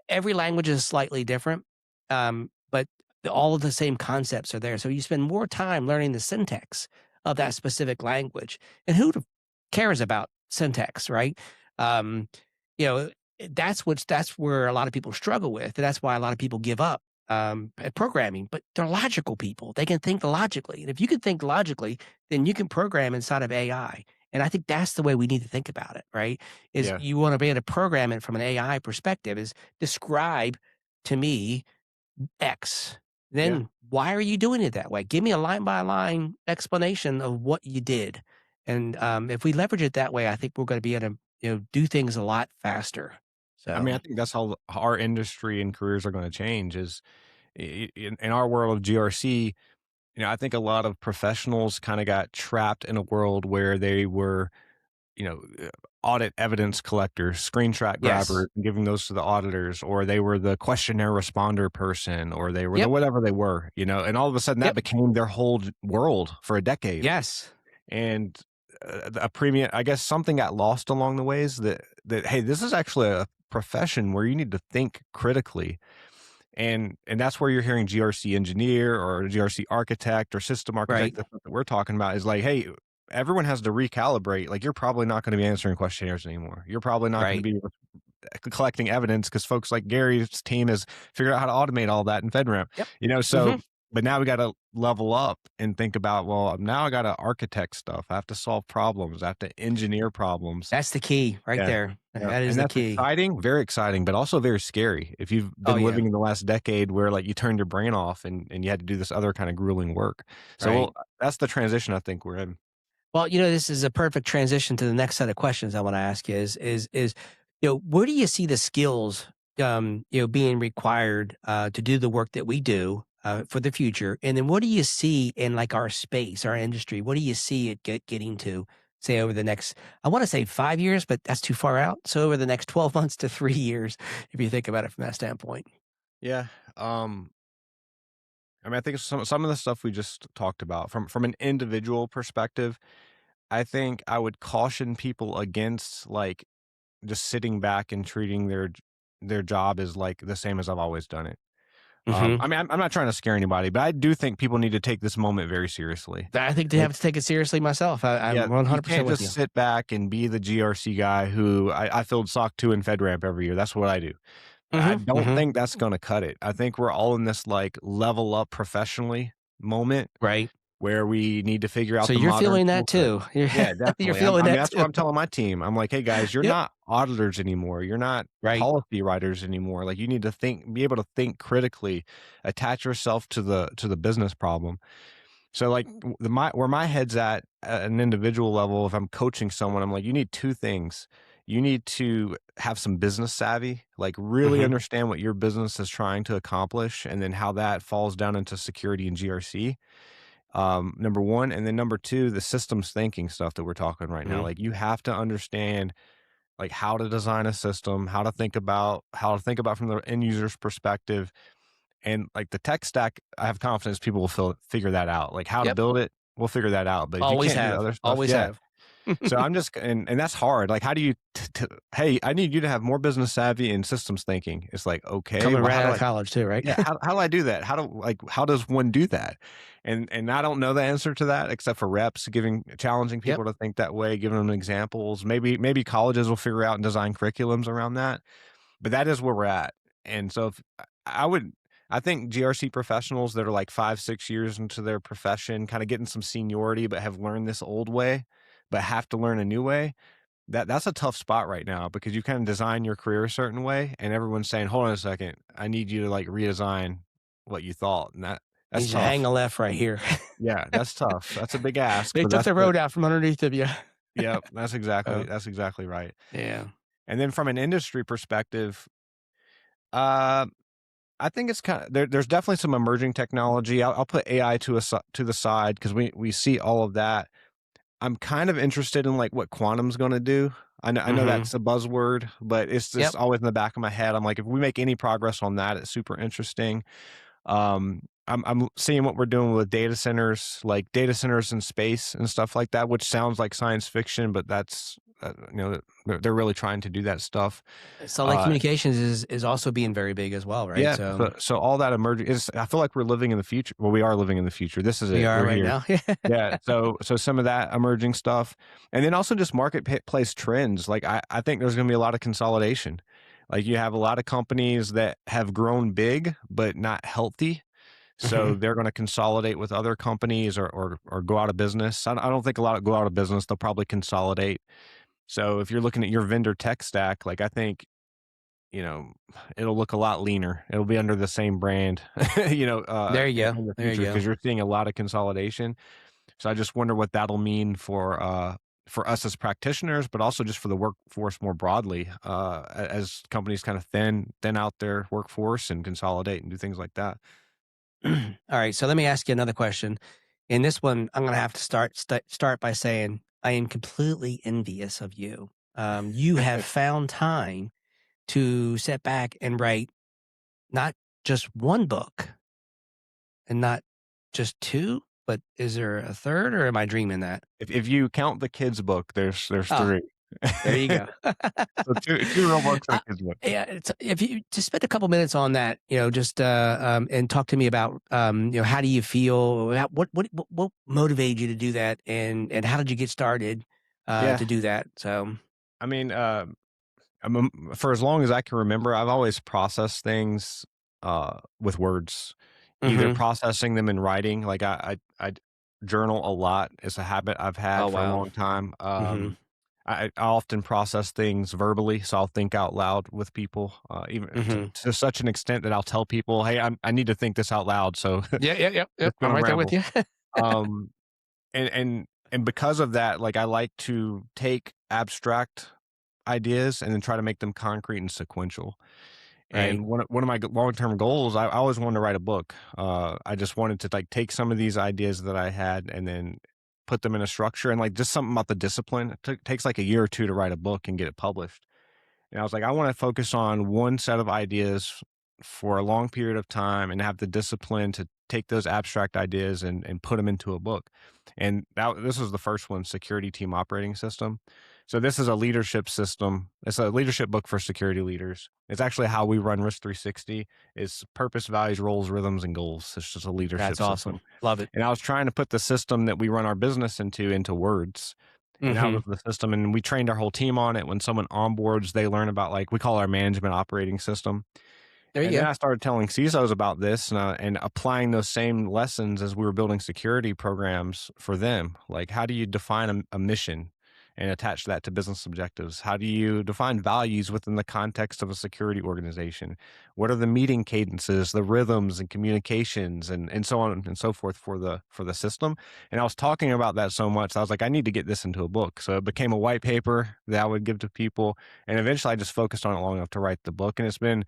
every language is slightly different. But all of the same concepts are there. So you spend more time learning the syntax of that specific language. And cares about syntax, right? Um, you know, that's where a lot of people struggle with. And that's why a lot of people give up at programming, but they're logical people. They can think logically. And if you can think logically, then you can program inside of AI. And I think that's the way we need to think about it, right? Is yeah, you want to be able to program it from an AI perspective is describe to me X. yeah. Then why are you doing it that way? Give me a line by line explanation of what you did. And if we leverage it that way, I think we're going to be able to do things a lot faster. I mean, So I think that's how our industry and careers are gonna change is in our world of GRC. I think a lot of professionals kinda got trapped in a world where they were, you know, audit evidence collectors, screenshot yes, grabbers, and giving those to the auditors, or they were the questionnaire responder person, or they were the yep, whatever they were, and all of a sudden that yep, became their whole world for a decade. yes, And a premium, I guess something got lost along the ways that hey, this is actually a profession where you need to think critically, and that's where you're hearing GRC engineer or GRC architect or system architect. right, That's what we're talking about is like, hey, everyone has to recalibrate. Like, you're probably not going to be answering questionnaires anymore. You're probably not going to right, be collecting evidence because folks like Gary's team has figured out how to automate all that in FedRAMP. yep, So, hmm, but now we got to level up and think about, well, now I got to architect stuff. I have to solve problems. I have to engineer problems. that's the key right Yeah. there. Yeah, That is and the that's key. exciting, very exciting, but also very scary if you've Oh been yeah, living in the last decade where, like, you turned your brain off and you had to do this other kinda grueling work. So, right. that's the transition I think we're in. Well, this is a perfect transition to the next set of questions I want to ask you is where do you see the skills being required to do the work that we do for the future? And then what do you see in like our space, our industry? What do you see it getting to say over the next I want to say 5 years, but that's too far out. So over the next 12 months to 3 years, if you think about it from that standpoint. Yeah, um I mean, I think some of the stuff we just talked about from an individual perspective, I think I would caution people against like just sitting back and treating their job as like the same as I've always done it. Hmm. I mean, I'm not trying to scare anybody, but I do think people need to take this moment very seriously. I think they Like, have to take it seriously myself. yeah, I'm you 100% can't with just you. sit back and be the GRC guy who I filled SOC 2 and FedRAMP every year. That's what I do. I Hmm. don't Hmm. think that's going to cut it. I think we're all in this like level up professionally moment Right. where we need to figure So out the you're modern feeling that tool set. too. You're, Yeah, you're definitely. feeling I mean, that that's what too. I'm telling my team. I'm like, hey guys, you're Yep. not auditors anymore. You're not Right. policy writers anymore. Like you need to be able to think critically, attach yourself to the business problem. So like where my head's at an individual level, if I'm coaching someone, I'm like, you need two things. You need to have some business savvy, like really Hmm. understand what your business is trying to accomplish, and then how that falls down into security and GRC. Number one, and then number two, the systems thinking stuff that we're talking right now. Hmm. Like you have to understand like how to design a system, how to think about from the end user's perspective, and like the tech stack, I have confidence people will figure that out. Like how to Yep. build it, we'll figure that out. But if you Always can't do the have. other stuff, Always yeah. have. So I'm just and that's hard. Like how do you hey, I need you to have more business savvy and systems thinking. It's like, okay, Coming well right how out do of I college too, right? yeah, how do I do that? How does one do that? And I don't know the answer to that except for reps, challenging Yep. people to think that way, giving them examples. Maybe colleges will figure out and design curriculums around that. But that is where we're at. And so if I would I think GRC professionals that are like 5, 6 years into their profession, kind of getting some seniority, but have learned this old way, but have to learn a new way. That's a tough spot right now because you kind of design your career a certain way, and everyone's saying, "Hold on a second, I need you to like redesign what you thought," and that's Needs to hang tough. a left right here. Yeah, that's tough. That's a big ask, They but took that's the what. road out from underneath of you. Yep, Oh, that's exactly right. yeah. And then from an industry perspective, uh, I think it's kind of there's definitely some emerging technology. I'll put AI to the side because we see all of that. I'm kind of interested in like what quantum's going to do. I know Mhm. that's a buzzword, but it's Yep. just always in the back of my head. I'm like, if we make any progress on that, it's super interesting. I'm seeing what we're doing with data centers, like data centers in space and stuff like that, which sounds like science fiction, but that's they're really trying to do that stuff. Satellite Uh, communications is also being very big as well, right? yeah, So so all that emerging is. I feel like we're living in the future. Well, we are living in the future. This is we it. are We're right here. now. Yeah, so some of that emerging stuff, and then also just marketplace trends. Like I think there's going to be a lot of consolidation. Like you have a lot of companies that have grown big but not healthy, so Mhm. they're going to consolidate with other companies or go out of business. I don't think a lot of go out of business. They'll probably consolidate. So if you're looking at your vendor tech stack, like I think you know, it'll look a lot leaner. It'll be under the same brand, There you go. in the There you future go. because you're seeing a lot of consolidation. So I just wonder what that'll mean for us as practitioners, but also just for the workforce more broadly, as companies kind of thin out their workforce and consolidate and do things like that. All right, so let me ask you another question. In this one, I'm gonna have to start by saying I am completely envious of you. You have found time to sit back and write not just one book and not just two, but is there a third, or am I dreaming that? If you count the kids book, there's Oh, three. there you go. So two real books and Uh, a kids book. yeah, if you just spend a couple minutes on that, just and talk to me about, how do you feel? What motivated you to do that, and how did you get started Yeah, to do that? So, I mean, for as long as I can remember, I've always processed things with words, either hmm. processing them in writing. Like I journal a lot. It's a habit I've Oh had for a wow. long time. Hmm. I often process things verbally, so I'll think out loud with people, even Hmm. to such an extent that I'll tell people, "Hey, I need to think this out loud." So Yeah, yeah, yep, yep. just I'm gonna right there with ramble. you. Um, and because of that, like I like to take abstract ideas and then try to make them concrete and sequential. Right. And one of my long term goals, I always wanted to write a book. I just wanted to like take some of these ideas that I had and then put them in a structure and like just something about the discipline. Takes like a year or two to write a book and get it published. And I was like, I want to focus on one set of ideas for a long period of time and have the discipline to take those abstract ideas and put them into a book. And this was the first one, Security Team Operating System. So this is a leadership system. It's a leadership book for security leaders. It's actually how we run Risk 360. Is purpose, values, roles, rhythms, and goals. It's just a That's leadership awesome. system. Love it. And I was trying to put the system that we run our business into words. And that Hmm. was the system. And we trained our whole team on it. When someone onboards, they learn about, like, we call our management operating system. There you And then go. I started telling CISOs about this and applying those same lessons as we were building security programs for them. Like, how do you define a mission and attach that to business objectives? How do you define values within the context of a security organization? What are the meeting cadences, the rhythms and communications, and so on and so forth for the system? And I was talking about that so much, I was like, I need to get this into a book. So it became a white paper that I would give to people. And eventually I just focused on it long enough to write the book. And it's been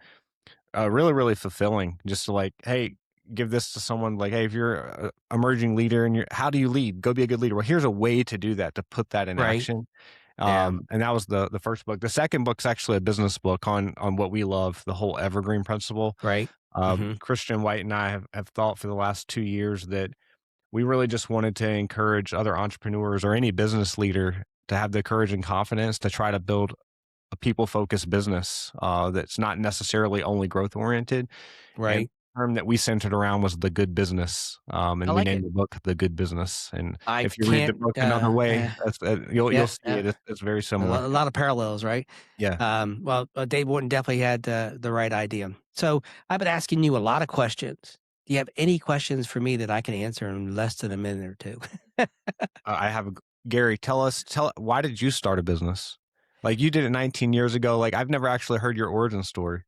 really, really fulfilling just to, like, hey, give this to someone, like, hey, if you're a emerging leader and how do you lead? Go be a good leader. Well, here's a way to do that, to put that in Right. action. Yeah. And that was the first book. The second book's actually a business book on what we love, the whole Evergreen principle. Right. Hmm. Christian White and I have thought for the last 2 years that we really just wanted to encourage other entrepreneurs or any business leader to have the courage and confidence to try to build a people focused business that's not necessarily only growth oriented. And Right. the term that we centered around was the good business. I And we like named it. the book The Good Business. And I if you read the can't. book another way, you'll Yeah. see it. It's very A similar. lot, a lot of parallels, right? Yeah. Well, Dave Wharton definitely had the right idea. So I've been asking you a lot of questions. Do you have any questions for me that I can answer in less than a minute or two? I have Gary, tell why did you start a business? Like, you did it 19 years ago. Like, I've never actually heard your origin story.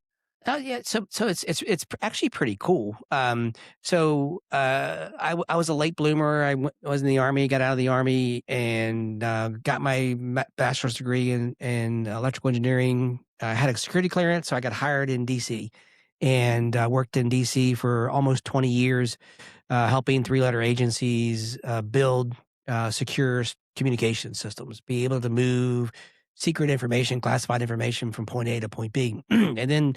Oh yeah, so it's actually pretty cool. I was a late bloomer. Was in the army, got out of the army, and got my bachelor's degree in electrical engineering. I had a security clearance, so I got hired in DC, and worked in DC for almost 20 years, helping three-letter agencies build secure communication systems, be able to move secret information, classified information from point A to point B, and then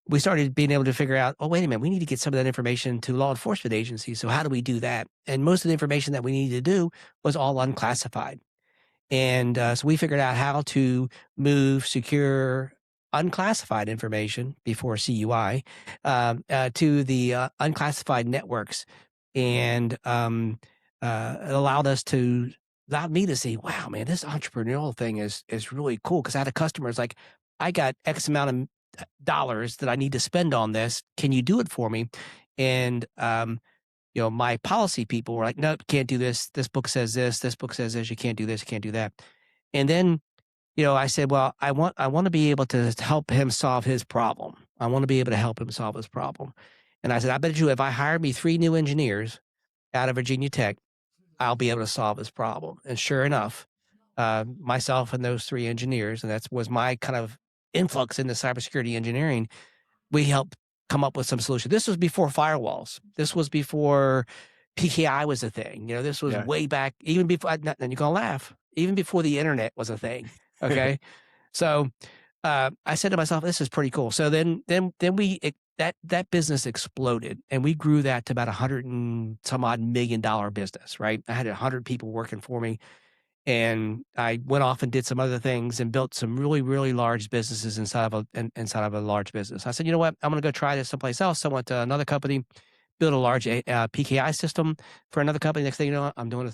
we started being able to figure out, oh, wait a minute, we need to get some of that information to law enforcement agencies. So how do we do that? And most of the information that we needed to do was all unclassified. And so we figured out how to move secure unclassified information before CUI to the unclassified networks. And it allowed me to see, wow, man, this entrepreneurial thing is really cool. Cause I had a customer, it's like, I got X amount of dollars that I need to spend on this. Can you do it for me? And my policy people were like, nope, can't do this. This book says this. This book says this. You can't do this. You can't do that. And then, I said, well, I want to be able to help him solve his problem. I want to be able to help him solve his problem. And I said, I bet you if I hire me 3 new engineers out of Virginia Tech, I'll be able to solve his problem. And sure enough, myself and those 3 engineers, and that was my kind of influx into cybersecurity engineering, we helped come up with some solution. This was before firewalls. This was before PKI was a thing. This was Yeah. way back, even before, and you're going to laugh, even before the internet was a thing. Okay. So I said to myself, this is pretty cool. So that business exploded and we grew that to about 100 and some odd $1 million business, right? I had 100 people working for me. And I went off and did some other things and built some really, really large businesses inside of a large business. I said, you know what? I'm going to go try this someplace else. So I went to another company, built a large PKI system for another company. Next thing you know, I'm doing a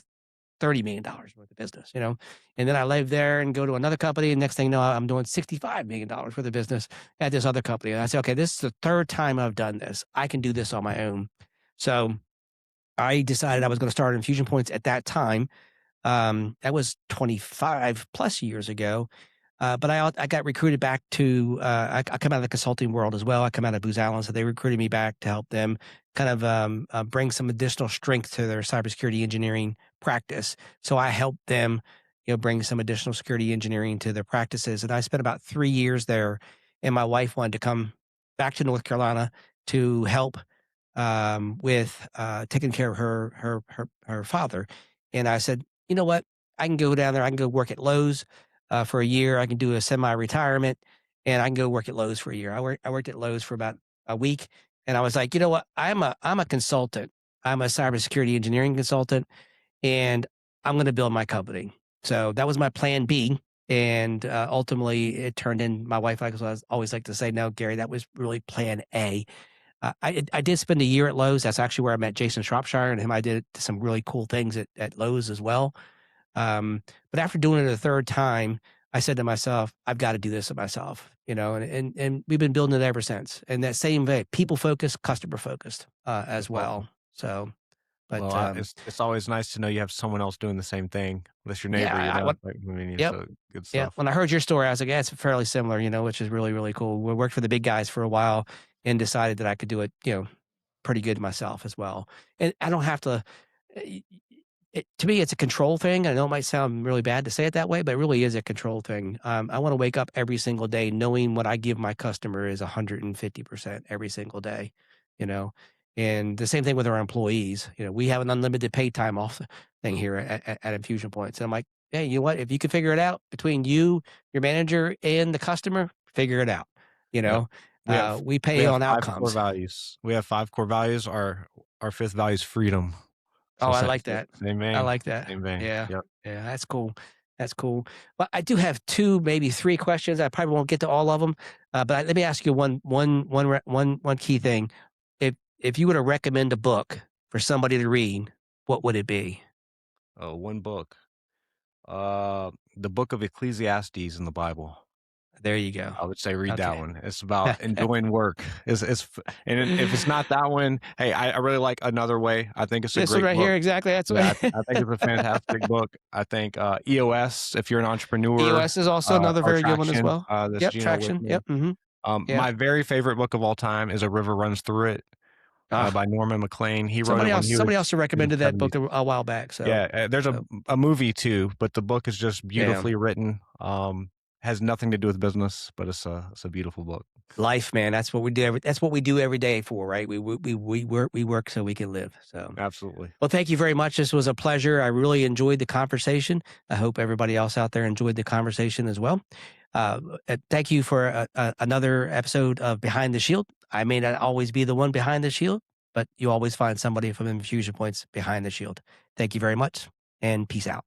$30 million worth of business, and then I leave there and go to another company. And next thing you know, I'm doing $65 million worth of business at this other company. And I said, okay, this is the third time I've done this. I can do this on my own. So I decided I was going to start Infusion Points at that time. That was 25 plus years ago. But I got recruited back to, I come out of the consulting world as well. I come out of Booz Allen. So they recruited me back to help them kind of bring some additional strength to their cybersecurity engineering practice. So I helped them, bring some additional security engineering to their practices. And I spent about 3 years there. And my wife wanted to come back to North Carolina to help with taking care of her father. And I said, you know what? I can go down there. I can go work at Lowe's for a year. I can do a semi-retirement, and I can go work at Lowe's for a year. I worked at Lowe's for about a week. And I was like, you know what? I'm a consultant. I'm a cybersecurity engineering consultant, and I'm going to build my company. So that was my plan B. And ultimately, it turned in. My wife, like I always like to say, no, Gary, that was really plan A. I did spend a year at Lowe's. That's actually where I met Jason Shropshire, and him. I did some really cool things at Lowe's as well. But after doing it a third time, I said to myself, I've got to do this myself, and we've been building it ever since. And that same way, people focused, customer focused, as That's well. awesome. So, Well, but it's always nice to know you have someone else doing the same thing. That's your yeah, neighbor, I, what, like, I mean, yep, so good yeah. stuff. When I heard your story, I was like, yeah, it's fairly similar, which is really, really cool. We worked for the big guys for a while and decided that I could do it, pretty good myself as well. And I don't have to. eh, to me, it's a control thing. I know it might sound really bad to say it that way, but it really is a control thing. I want to wake up every single day knowing what I give my customer is 150% every single day, you know. And the same thing with our employees. We have an unlimited paid time off thing here at Infusion Points. And I'm like, hey, you know what? If you can figure it out between you, your manager, and the customer, figure it out. You Yeah. know, We have we we pay have on 5 core outcomes. values. We have 5 core values. Our 5th value is freedom. Oh, So I like that. same I vein, like that. same vein. Yeah. Yep. Yeah, that's cool. That's cool. Well, I do have 2, maybe 3 questions. I probably won't get to all of them, but let me ask you one key thing. If you were to recommend a book for somebody to read, what would it be? Oh, one book. The book of Ecclesiastes in the Bible. There you go. I would say read that Okay. one. It's about enjoying work. If it's not that one, hey, I really like Another Way. I think it's a This one great right book. here, exactly, that's Yeah, what I think it's a fantastic book. I think, EOS, if you're an entrepreneur, EOS is also another or very good one as Traction, well. that's Yep, Gino traction. Yep, Wickman. mhm. Yeah. My very favorite book of all time is A River Runs Through It, Ah, by Norman Maclean. He wrote somebody it when else he was somebody else in his recommended that book 70s. a while back, so Yeah, there's so, a movie too, but the book is just yeah. beautifully written. Has nothing to do with business, but it's a beautiful book. Life, man, that's what we do that's what we do every day for, right? We work so we can live, so. Absolutely. Well, thank you very much. This was a pleasure. I really enjoyed the conversation. I hope everybody else out there enjoyed the conversation as well. Thank you for another episode of Behind the Shield. I may not always be the one behind the shield, but you always find somebody from Infusion Points behind the shield. Thank you very much, and peace out.